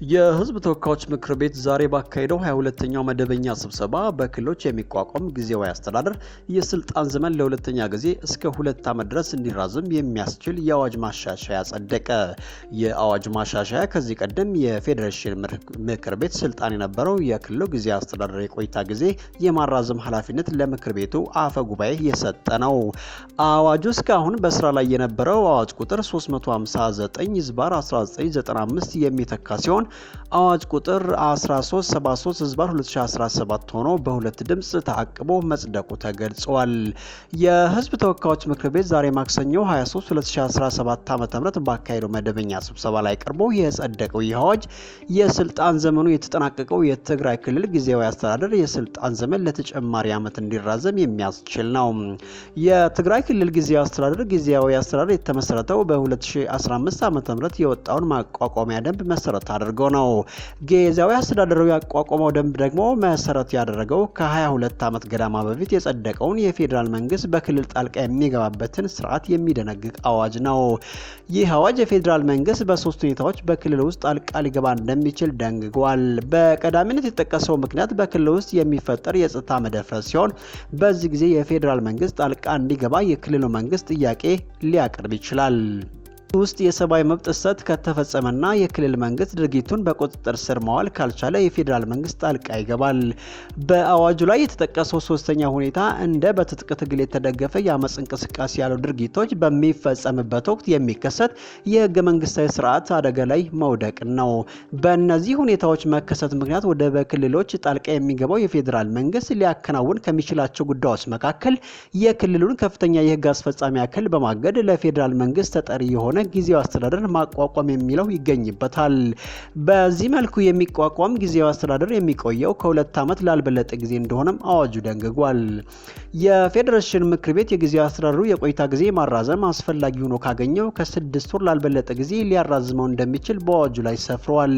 የህዝብ ተወካዮች ምክር ቤት ዛሬ ባካሄደው 22ኛው መደበኛ ስብሰባ በክልሎች የሚቋቋም ጊዜያዊ አስተዳደር የስልጣን ዘመን ለሁለተኛ ጊዜ እስከ 2 ዓመት ድረስ እንዲራዘም የሚያስችል የአዋጅ ማሻሻያ ጸደቀ። የአዋጅ ማሻሻያ ከዚህ ቀደም የፌዴሬሽን ምክር ቤት ስልጣን የነበረው የክልሉ ጊዜያዊ አስተዳደር የቆይታ ጊዜ የማራዘም ኃላፊነት ለምክር ቤቱ አፈ ጉባኤ የሰጠ ነው። አዋጁ እስካሁን በስራ ላይ የነበረው አዋጅ ቁጥር 359/1995 የሚተካ ሲሆን አዋጅ ቁጥር 1373/2017 ሆኖ በሁለት ድምጽ ተአቅቦ መጽደቁ ተገልጿል። የህዝብ ተወካዮች ምክር ቤት ዛሬ ማክሰኞ 23/2017 ዓ.ም ባካሄደው መደበኛ ስብሰባ ላይ ቀርቦ የጸደቀው ይህ አዋጅ የስልጣን ዘመኑ የተጠናቀቀው የትግራይ ክልል ጊዜያዊ አስተዳደር የስልጣን ዘመን ለተጨማሪ ዓመት እንዲራዘም የሚያስችል ነው። የትግራይ ክልል ጊዜያዊ አስተዳደር የተመሰረተው በ2015 ዓ.ም የወጣውን ማቋቋሚያ ደንብ መሰረት አድርጎ ነው። ጊዜያዊ አስተዳደሩ ያቋቋመው ደንብ ደግሞ መሰረት ያደረገው ከ22 ዓመት ገደማ በፊት የጸደቀውን የፌዴራል መንግስት በክልል ጣልቃ የሚገባበትን ስርዓት የሚደነግግ አዋጅ ነው። ይህ አዋጅ የፌዴራል መንግስት በሶስት ሁኔታዎች በክልል ውስጥ ጣልቃ ሊገባ እንደሚችል ደንግጓል። በቀዳሚነት የተጠቀሰው ምክንያት በክልል ውስጥ የሚፈጠር የጸጥታ መደፍረስ ሲሆን በዚህ ጊዜ የፌዴራል መንግስት ጣልቃ እንዲገባ የክልሉ መንግስት ጥያቄ ሊያቀርብ ይችላል። ውስጥ የሰብአዊ መብት ጥሰት ከተፈጸመና የክልል መንግስት ድርጊቱን በቁጥጥር ስር ማዋል ካልቻለ የፌዴራል መንግስት ጣልቃ ይገባል። በአዋጁ ላይ የተጠቀሰው ሶስተኛ ሁኔታ እንደ በትጥቅ ትግል የተደገፈ የአመጽ እንቅስቃሴ ያሉ ድርጊቶች በሚፈጸምበት ወቅት የሚከሰት የህገ መንግስታዊ ስርዓት አደጋ ላይ መውደቅ ነው። በእነዚህ ሁኔታዎች መከሰት ምክንያት ወደ በክልሎች ጣልቃ የሚገባው የፌዴራል መንግስት ሊያከናውን ከሚችላቸው ጉዳዮች መካከል የክልሉን ከፍተኛ የህግ አስፈጻሚ አካል በማገድ ለፌዴራል መንግስት ተጠሪ የሆነ ጊዜያዊ አስተዳደር ማቋቋም የሚለው ይገኝበታል። በዚህ መልኩ የሚቋቋም ጊዜያዊ አስተዳደር የሚቆየው ከ2 ዓመት ላልበለጠ ጊዜ እንደሆነም አዋጁ ደንግጓል። የፌዴሬሽን ምክር ቤት የጊዜያዊ አስተዳደሩ የቆይታ ጊዜ ማራዘም አስፈላጊ ሆኖ ካገኘው ከ6 ወር ላልበለጠ ጊዜ ሊያራዝመው እንደሚችል በአዋጁ ላይ ሰፍሯል።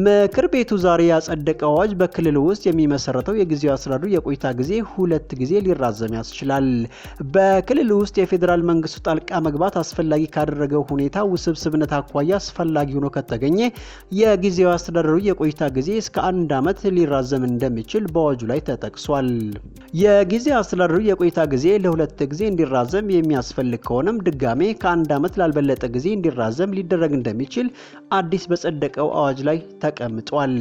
ምክር ቤቱ ዛሬ ያጸደቀው አዋጅ በክልሉ ውስጥ የሚመሰረተው የጊዜያዊ አስተዳደሩ የቆይታ ጊዜ 2 ጊዜ ሊራዘም ያስችላል። በክልሉ ውስጥ የፌዴራል መንግስቱ ጣልቃ መግባት አስፈላጊ ካደረገው ሁኔታ ውስብስብነት አኳያ አስፈላጊ ሆኖ ከተገኘ የጊዜያዊ አስተዳደሩ የቆይታ ጊዜ እስከ 1 ዓመት ሊራዘም እንደሚችል በአዋጁ ላይ ተጠቅሷል። የጊዜያዊ አስተዳደሩ የቆይታ ጊዜ ለ2 ጊዜ እንዲራዘም የሚያስፈልግ ከሆነም ድጋሜ ከ1 ዓመት ላልበለጠ ጊዜ እንዲራዘም ሊደረግ እንደሚችል አዲስ በጸደቀው አዋጅ ላይ ተቀምጧል።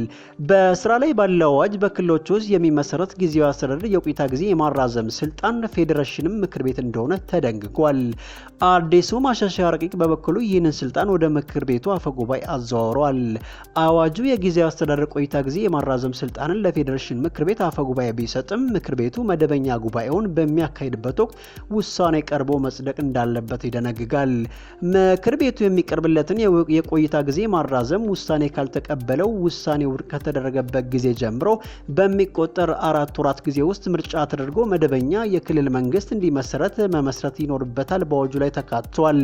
በስራ ላይ ባለው አዋጅ በክልሎች ውስጥ የሚመሰረት ጊዜያዊ አስተዳደር የቆይታ ጊዜ የማራዘም ስልጣን ፌዴሬሽንም ምክር ቤት እንደሆነ ተደንግጓል። አዲሱ ማሻሻያ ረቂቅ በበኩሉ ይህንን ስልጣን ወደ ምክር ቤቱ አፈጉባኤ አዘዋውሯል። አዋጁ የጊዜያዊ አስተዳደር ቆይታ ጊዜ የማራዘም ስልጣንን ለፌዴሬሽን ምክር ቤት አፈጉባኤ ቢሰጥም ምክር ቤቱ መደበኛ ጉባኤውን በሚያካሂድበት ወቅት ውሳኔ ቀርቦ መጽደቅ እንዳለበት ይደነግጋል። ምክር ቤቱ የሚቀርብለትን የቆይታ ጊዜ ማራዘም ውሳኔ ካልተቀበለው ውሳኔ ውድቅ ከተደረገበት ጊዜ ጀምሮ በሚቆጠር 4 ወራት ጊዜ ውስጥ ምርጫ ተደርጎ መደበኛ የክልል መንግስት እንዲመሰረት መመስረት ይኖርበታል በአዋጁ ላይ ተካቷል።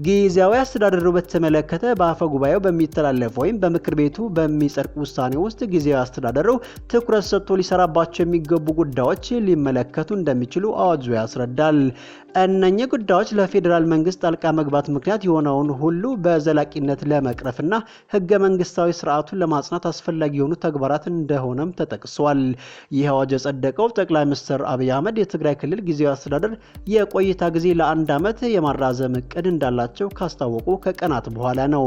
ጊዜያዊ አስተዳደሩ በተመለከተ በአፈ ጉባኤው በሚተላለፍ ወይም በምክር ቤቱ በሚጸድቅ ውሳኔ ውስጥ ጊዜያዊ አስተዳደሩ ትኩረት ሰጥቶ ሊሰራባቸው የሚገቡ ጉዳዮች ሊመለከቱ እንደሚችሉ አዋጁ ያስረዳል። እነኚህ ጉዳዮች ለፌዴራል መንግስት ጣልቃ መግባት ምክንያት የሆነውን ሁሉ በዘላቂነት ለመቅረፍና ህገ መንግስታዊ ስርዓቱን ለማጽናት አስፈላጊ የሆኑ ተግባራት እንደሆነም ተጠቅሷል። ይህ አዋጅ የጸደቀው ጠቅላይ ሚኒስትር አብይ አህመድ የትግራይ ክልል ጊዜያዊ አስተዳደር የቆይታ ጊዜ ለ1 ዓመት የማራዘም እቅድ እንዳላቸው ካስታወቁ ከቀናት በኋላ ነው።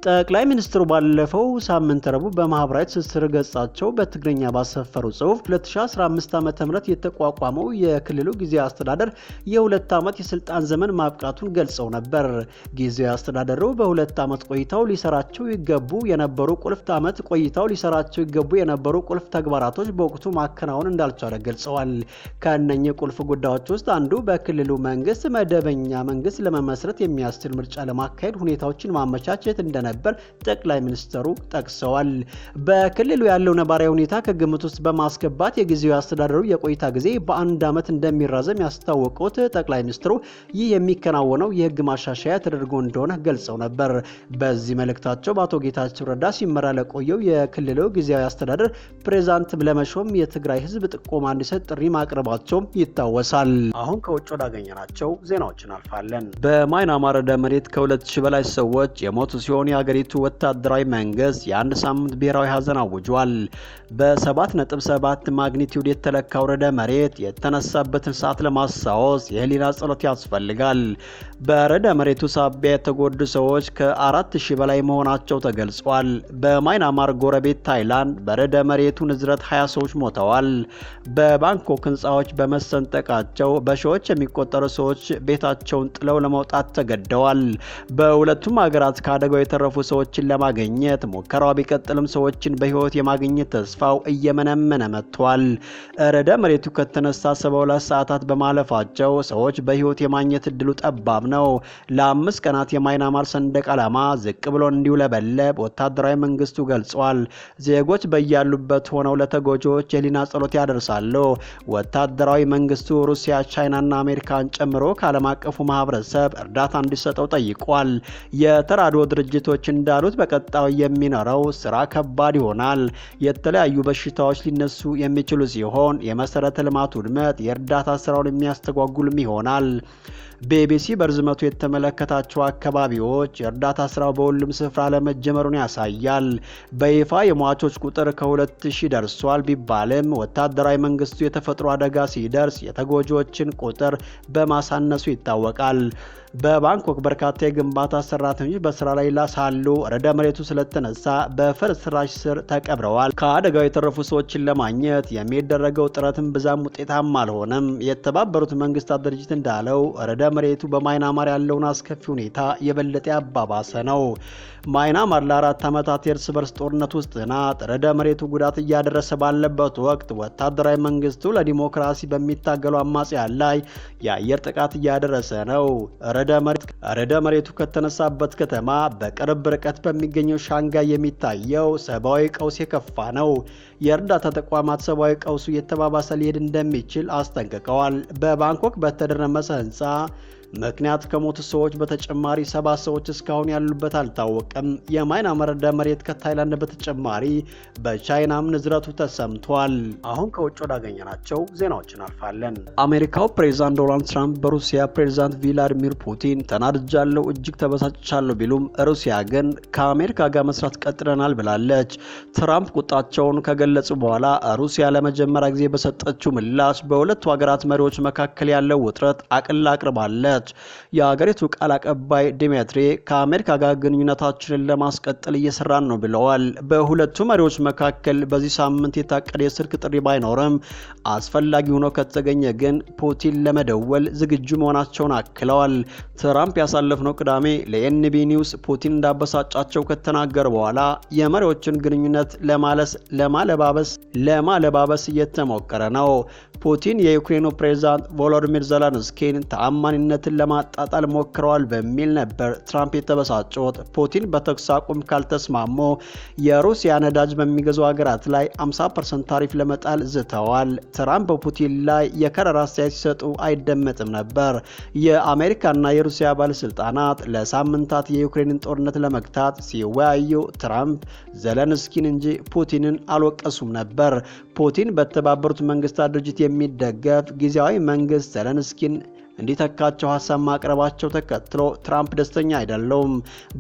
ጠቅላይ ሚኒስትሩ ባለፈው ሳምንት ረቡዕ በማህበራዊ ትስስር ገጻቸው በትግርኛ ባሰፈሩ ጽሁፍ 2015 ዓ.ም የተቋቋመው የክልሉ ጊዜያዊ አስተዳደር የ2 ዓመት የስልጣን ዘመን ማብቃቱን ገልጸው ነበር። ጊዜያዊ አስተዳደሩ በ2 ዓመት ቆይታው ሊሰራቸው ይገቡ የነበሩ ቁልፍ ተግባራቶች በወቅቱ ማከናወን እንዳልቻለ ገልጸዋል። ከእነኚህ ቁልፍ ጉዳዮች ውስጥ አንዱ በክልሉ መንግስት መደበኛ መንግስት ለመመስረት የሚያስችል ምርጫ ለማካሄድ ሁኔታዎችን ማመቻቸት እንደነበር ጠቅላይ ሚኒስትሩ ጠቅሰዋል። በክልሉ ያለው ነባራዊ ሁኔታ ከግምት ውስጥ በማስገባት የጊዜያዊ አስተዳደሩ የቆይታ ጊዜ በ1 ዓመት እንደሚራዘም ያስታወቁት ጠቅላይ ሚኒስትሩ ይህ የሚከናወነው የህግ ማሻሻያ ተደርጎ እንደሆነ ገልጸው ነበር። በዚህ መልእክታቸው በአቶ ጌታቸው ረዳ ሲመራ ለቆየው የክልሉ ጊዜያዊ አስተዳደር ፕሬዝዳንት ለመሾም የትግራይ ህዝብ ጥቆማ እንዲሰጥ ጥሪ ማቅረባቸው ይታወሳል። አሁን ከውጭ ወዳገኘናቸው ዜናዎች እናልፋለን። በማይናማር ደመሬ መሬት ከ2000 በላይ ሰዎች የሞቱ ሲሆን የሀገሪቱ ወታደራዊ መንግስት የአንድ ሳምንት ብሔራዊ ሀዘን አውጇል። በ7.7 ማግኒቲዩድ የተለካው ርዕደ መሬት የተነሳበትን ሰዓት ለማስታወስ የህሊና ጸሎት ያስፈልጋል። በርዕደ መሬቱ ሳቢያ የተጎዱ ሰዎች ከ4000 በላይ መሆናቸው ተገልጿል። በማይናማር ጎረቤት ታይላንድ በርዕደ መሬቱ ንዝረት 20 ሰዎች ሞተዋል። በባንኮክ ህንፃዎች በመሰንጠቃቸው በሺዎች የሚቆጠሩ ሰዎች ቤታቸውን ጥለው ለመውጣት ተገደዋል። በሁለቱም ሀገራት ከአደጋው የተረፉ ሰዎችን ለማግኘት ሙከራው ቢቀጥልም ሰዎችን በህይወት የማግኘት ተስፋው እየመነመነ መጥቷል። ርዕደ መሬቱ ከተነሳ 72 ሰዓታት በማለፋቸው ሰዎች በህይወት የማግኘት እድሉ ጠባብ ነው። ለ5 ቀናት የማይናማር ሰንደቅ ዓላማ ዝቅ ብሎ እንዲውለበለብ ወታደራዊ መንግስቱ ገልጿል። ዜጎች በያሉበት ሆነው ለተጎጂዎች የህሊና ጸሎት ያደርሳሉ። ወታደራዊ መንግስቱ ሩሲያ፣ ቻይናና አሜሪካን ጨምሮ ከዓለም አቀፉ ማህበረሰብ እርዳታ እንዲሰጠው ጠይቋል። የተራድኦ ድርጅቶች እንዳሉት በቀጣዩ የሚኖረው ስራ ከባድ ይሆናል። የተለያዩ በሽታዎች ሊነሱ የሚችሉ ሲሆን የመሰረተ ልማት ውድመት የእርዳታ ስራውን የሚያስተጓጉልም ይሆናል። ቢቢሲ በርዝመቱ የተመለከታቸው አካባቢዎች የእርዳታ ስራው በሁሉም ስፍራ ለመጀመሩን ያሳያል። በይፋ የሟቾች ቁጥር ከ2000 ደርሷል ቢባልም ወታደራዊ መንግስቱ የተፈጥሮ አደጋ ሲደርስ የተጎጂዎችን ቁጥር በማሳነሱ ይታወቃል። በባንኮክ በርካታ የግንባታ ሰራተኞች በስራ ላይ ሳሉ ርዕደ መሬቱ ስለተነሳ በፍርስራሽ ስር ተቀብረዋል። ከአደጋው የተረፉ ሰዎችን ለማግኘት የሚደረገው ጥረትም ብዛም ውጤታማ አልሆነም። የተባበሩት መንግስታት ድርጅት እንዳለው ርዕደ መሬቱ በማይናማር ያለውን አስከፊ ሁኔታ የበለጠ ያባባሰ ነው። ማይናማር ለ4 ዓመታት የእርስ በርስ ጦርነት ውስጥ ናት። ርዕደ መሬቱ ጉዳት እያደረሰ ባለበት ወቅት ወታደራዊ መንግስቱ ለዲሞክራሲ በሚታገሉ አማጽያን ላይ የአየር ጥቃት እያደረሰ ነው። ርዕደ መሬቱ ከተነሳበት ከተማ በቅርብ ርቀት በሚገኘው ሻንጋይ የሚታየው ሰብአዊ ቀውስ የከፋ ነው። የእርዳታ ተቋማት ሰብአዊ ቀውሱ እየተባባሰ ሊሄድ እንደሚችል አስጠንቅቀዋል። በባንኮክ በተደረመሰ ህንፃ ምክንያት ከሞቱ ሰዎች በተጨማሪ 7 ሰዎች እስካሁን ያሉበት አልታወቀም። የማይናማር ርዕደ መሬት ከታይላንድ በተጨማሪ በቻይናም ንዝረቱ ተሰምቷል። አሁን ከውጭ ወዳገኘናቸው ዜናዎች እናልፋለን። አሜሪካው ፕሬዝዳንት ዶናልድ ትራምፕ በሩሲያ ፕሬዝዳንት ቪላዲሚር ፑቲን ተናድጃለሁ፣ እጅግ ተበሳጭቻለሁ ቢሉም ሩሲያ ግን ከአሜሪካ ጋር መስራት ቀጥለናል ብላለች። ትራምፕ ቁጣቸውን ከገለጹ በኋላ ሩሲያ ለመጀመሪያ ጊዜ በሰጠችው ምላሽ በሁለቱ ሀገራት መሪዎች መካከል ያለው ውጥረት አቅላ አቅርባለች። የሀገሪቱ ቃል አቀባይ ዲሜትሪ ከአሜሪካ ጋር ግንኙነታችንን ለማስቀጠል እየሰራን ነው ብለዋል። በሁለቱ መሪዎች መካከል በዚህ ሳምንት የታቀደ የስልክ ጥሪ ባይኖርም አስፈላጊ ሆኖ ከተገኘ ግን ፑቲን ለመደወል ዝግጁ መሆናቸውን አክለዋል። ትራምፕ ያሳለፍነው ቅዳሜ ለኤንቢ ኒውስ ፑቲን እንዳበሳጫቸው ከተናገሩ በኋላ የመሪዎችን ግንኙነት ለማለባበስ እየተሞከረ ነው። ፑቲን የዩክሬኑ ፕሬዝዳንት ቮሎዲሚር ዘለንስኪን ተአማኒነትን ለማጣጣል ሞክረዋል በሚል ነበር ትራምፕ የተበሳጩት። ፑቲን በተኩስ አቁም ካልተስማሙ የሩሲያ ነዳጅ በሚገዙ ሀገራት ላይ 50% ታሪፍ ለመጣል ዝተዋል። ትራምፕ በፑቲን ላይ የከረራ አስተያየት ሲሰጡ አይደመጥም ነበር። የአሜሪካና የሩሲያ ባለስልጣናት ለሳምንታት የዩክሬንን ጦርነት ለመግታት ሲወያዩ ትራምፕ ዘለንስኪን እንጂ ፑቲንን አልወቀሱም ነበር። ፑቲን በተባበሩት መንግስታት ድርጅት የሚደገፍ ጊዜያዊ መንግስት ዘለንስኪን እንዲተካቸው ሀሳብ ማቅረባቸው ተከትሎ ትራምፕ ደስተኛ አይደሉም።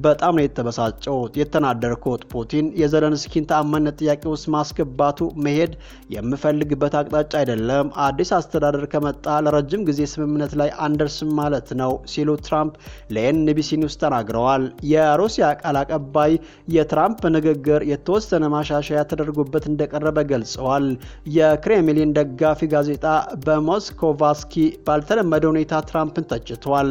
በጣም ነው የተበሳጨሁት፣ የተናደርኩት። ፑቲን የዘለንስኪን ተአማኒነት ጥያቄ ውስጥ ማስገባቱ መሄድ የምፈልግበት አቅጣጫ አይደለም። አዲስ አስተዳደር ከመጣ ለረጅም ጊዜ ስምምነት ላይ አንደርስም ማለት ነው ሲሉ ትራምፕ ለኤንቢሲ ኒውስ ተናግረዋል። የሩሲያ ቃል አቀባይ የትራምፕ ንግግር የተወሰነ ማሻሻያ ተደርጎበት እንደቀረበ ገልጸዋል። የክሬምሊን ደጋፊ ጋዜጣ በሞስኮቫስኪ ባልተለመደ ሁኔታ ትራምፕን ተችቷል።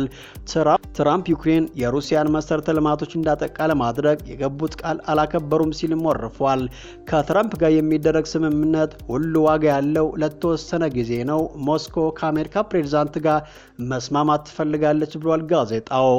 ትራምፕ ዩክሬን የሩሲያን መሰረተ ልማቶች እንዳጠቃ ለማድረግ የገቡት ቃል አላከበሩም ሲልም ወርፏል። ከትራምፕ ጋር የሚደረግ ስምምነት ሁሉ ዋጋ ያለው ለተወሰነ ጊዜ ነው። ሞስኮ ከአሜሪካ ፕሬዝዳንት ጋር መስማማት ትፈልጋለች ብሏል ጋዜጣው።